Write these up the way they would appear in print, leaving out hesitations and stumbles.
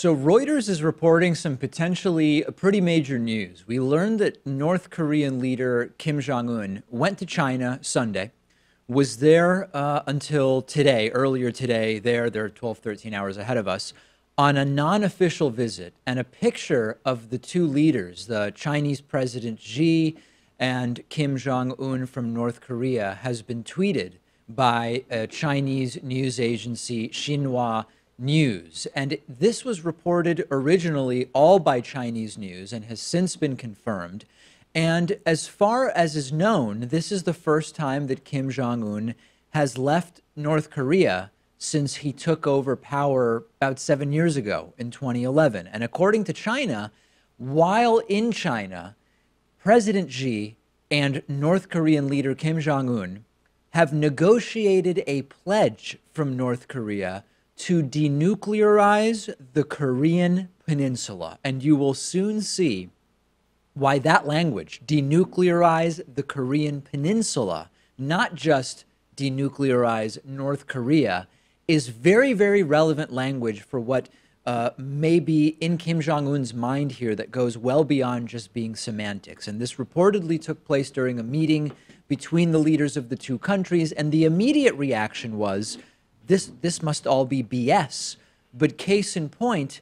So Reuters is reporting some potentially pretty major news. We learned that North Korean leader Kim Jong-un went to China Sunday, was there until today, earlier today, they're 12, 13 hours ahead of us, on a non-official visit. And a picture of the two leaders, the Chinese President Xi and Kim Jong-un from North Korea, has been tweeted by a Chinese news agency, Xinhua News. And this was reported originally all by Chinese news and has since been confirmed. And as far as is known, this is the first time that Kim Jong-un has left North Korea since he took over power about 7 years ago in 2011. And according to China, while in China, President Xi and North Korean leader Kim Jong-un have negotiated a pledge from North Korea to denuclearize the Korean peninsula. And you will soon see why that language, denuclearize the Korean peninsula, not just denuclearize North Korea, is very, very relevant language for what may be in Kim Jong-un's mind here that goes well beyond just being semantics. And this reportedly took place during a meeting between the leaders of the two countries, and the immediate reaction was, this must all be BS. But case in point,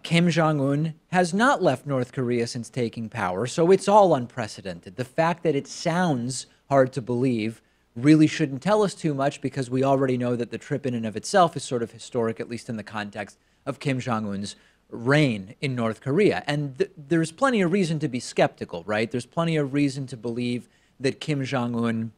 Kim Jong-un has not left North Korea since taking power, so it's all unprecedented. The fact that it sounds hard to believe really shouldn't tell us too much, because we already know that the trip in and of itself is sort of historic, at least in the context of Kim Jong-un's reign in North Korea. And there's plenty of reason to be skeptical, right? There's plenty of reason to believe that Kim Jong-un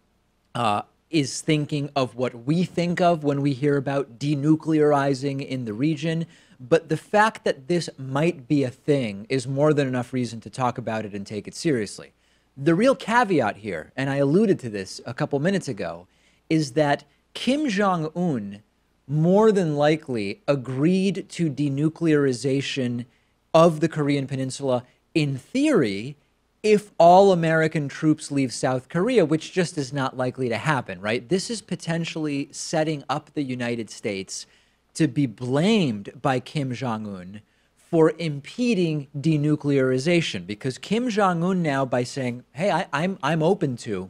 is thinking of what we think of when we hear about denuclearizing in the region. But the fact that this might be a thing is more than enough reason to talk about it and take it seriously. The real caveat here, and I alluded to this a couple minutes ago, is that Kim Jong-un more than likely agreed to denuclearization of the Korean peninsula in theory if all American troops leave South Korea, which just is not likely to happen, right? This is potentially setting up the United States to be blamed by Kim Jong-un for impeding denuclearization, because Kim Jong-un now, by saying, hey, I'm open to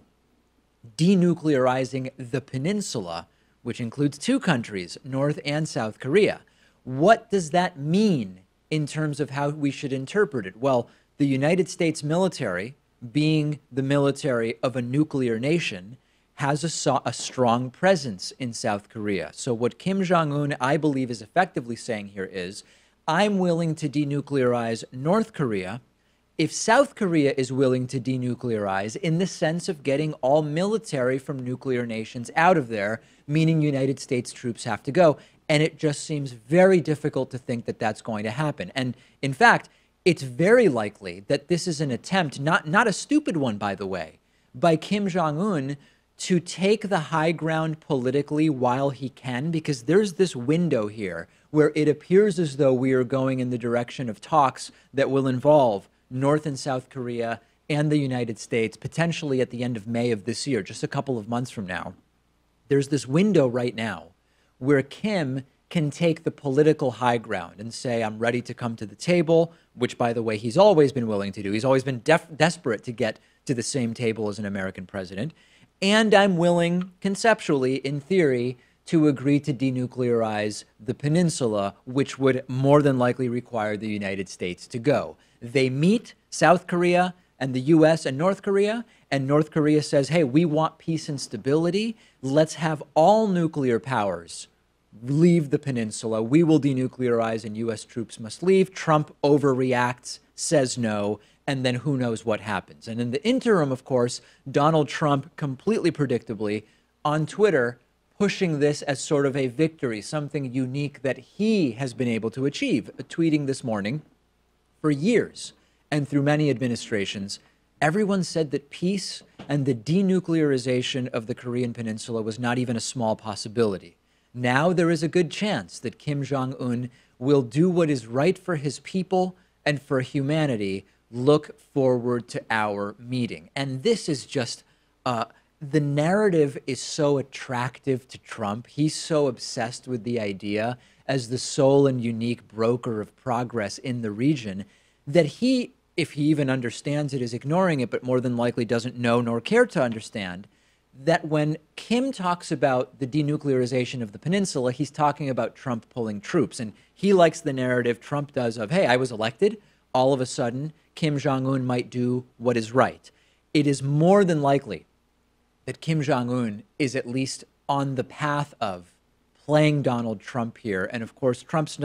denuclearizing the peninsula, which includes two countries, North and South Korea. What does that mean in terms of how we should interpret it? Well, the United States military, being the military of a nuclear nation, has a strong presence in South Korea. So what Kim Jong-un, I believe, is effectively saying here is, I'm willing to denuclearize North Korea if South Korea is willing to denuclearize, in the sense of getting all military from nuclear nations out of there, meaning United States troops have to go. And it just seems very difficult to think that that's going to happen. And in fact, it's very likely that this is an attempt, not a stupid one, by the way, by Kim Jong-un to take the high ground politically while he can, because there's this window here where it appears as though we are going in the direction of talks that will involve North and South Korea and the United States, potentially at the end of May of this year, just a couple of months from now. There's this window right now where Kim can take the political high ground and say, I'm ready to come to the table, which, by the way, he's always been willing to do. He's always been desperate to get to the same table as an American president. And I'm willing, conceptually, in theory, to agree to denuclearize the peninsula, which would more than likely require the United States to go. They meet, South Korea and the U.S. and North Korea says, hey, we want peace and stability. Let's have all nuclear powers leave the peninsula. We will denuclearize and U.S. troops must leave. Trump overreacts, says no, and then who knows what happens. And in the interim, of course, Donald Trump, completely predictably, on Twitter, pushing this as sort of a victory, something unique that he has been able to achieve, tweeting this morning, for years and through many administrations, everyone said that peace and the denuclearization of the Korean peninsula was not even a small possibility. Now there is a good chance that Kim Jong-un will do what is right for his people and for humanity. Look forward to our meeting. And this is just, the narrative is so attractive to Trump. He's so obsessed with the idea. as the sole and unique broker of progress in the region, that he, if he even understands it, is ignoring it, but more than likely doesn't know nor care to understand that when Kim talks about the denuclearization of the peninsula, he's talking about Trump pulling troops. And he likes the narrative Trump does of, hey, I was elected. All of a sudden, Kim Jong-Un might do what is right. It is more than likely that Kim Jong-un is at least on the path of playing Donald Trump here. And of course, Trump's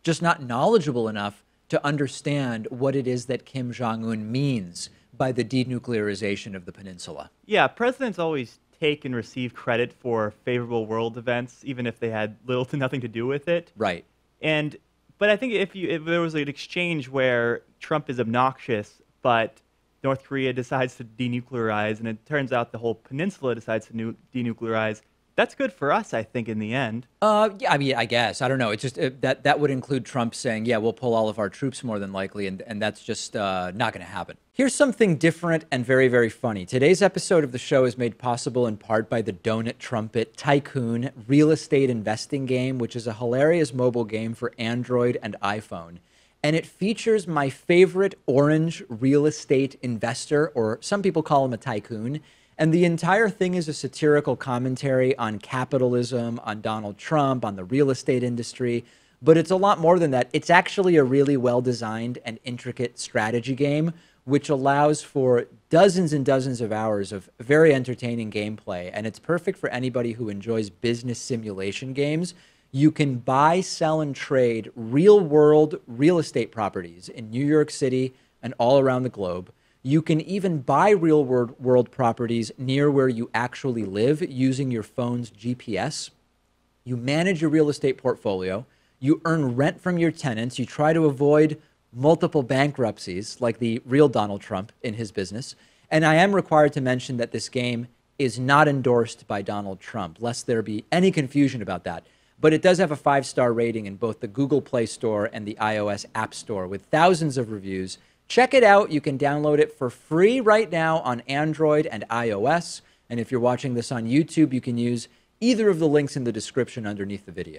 just not knowledgeable enough to understand what it is that Kim Jong-un means by the denuclearization of the peninsula. Yeah, presidents always take and receive credit for favorable world events, even if they had little to nothing to do with it. Right. But I think if there was an exchange where Trump is obnoxious, but North Korea decides to denuclearize, and it turns out the whole peninsula decides to denuclearize, that's good for us, I think, in the end. Yeah, I mean, I guess. I don't know. It's just that would include Trump saying, yeah, we'll pull all of our troops more than likely, and that's just not going to happen. Here's something different and very, very funny. Today's episode of the show is made possible in part by the Donut Trumpet Tycoon real estate investing game, which is a hilarious mobile game for Android and iPhone. And it features my favorite orange real estate investor, or some people call him a tycoon. And the entire thing is a satirical commentary on capitalism, on Donald Trump, on the real estate industry. But it's a lot more than that. It's actually a really well-designed and intricate strategy game, which allows for dozens and dozens of hours of very entertaining gameplay. And it's perfect for anybody who enjoys business simulation games. You can buy, sell, and trade real-world real estate properties in New York City and all around the globe. You can even buy real-world properties near where you actually live using your phone's GPS. You manage your real estate portfolio. You earn rent from your tenants. You try to avoid multiple bankruptcies like the real Donald Trump in his business. And I am required to mention that this game is not endorsed by Donald Trump, lest there be any confusion about that. But it does have a 5-star rating in both the Google Play Store and the iOS App Store with thousands of reviews. Check it out. You can download it for free right now on Android and iOS. And if you're watching this on YouTube, you can use either of the links in the description underneath the video.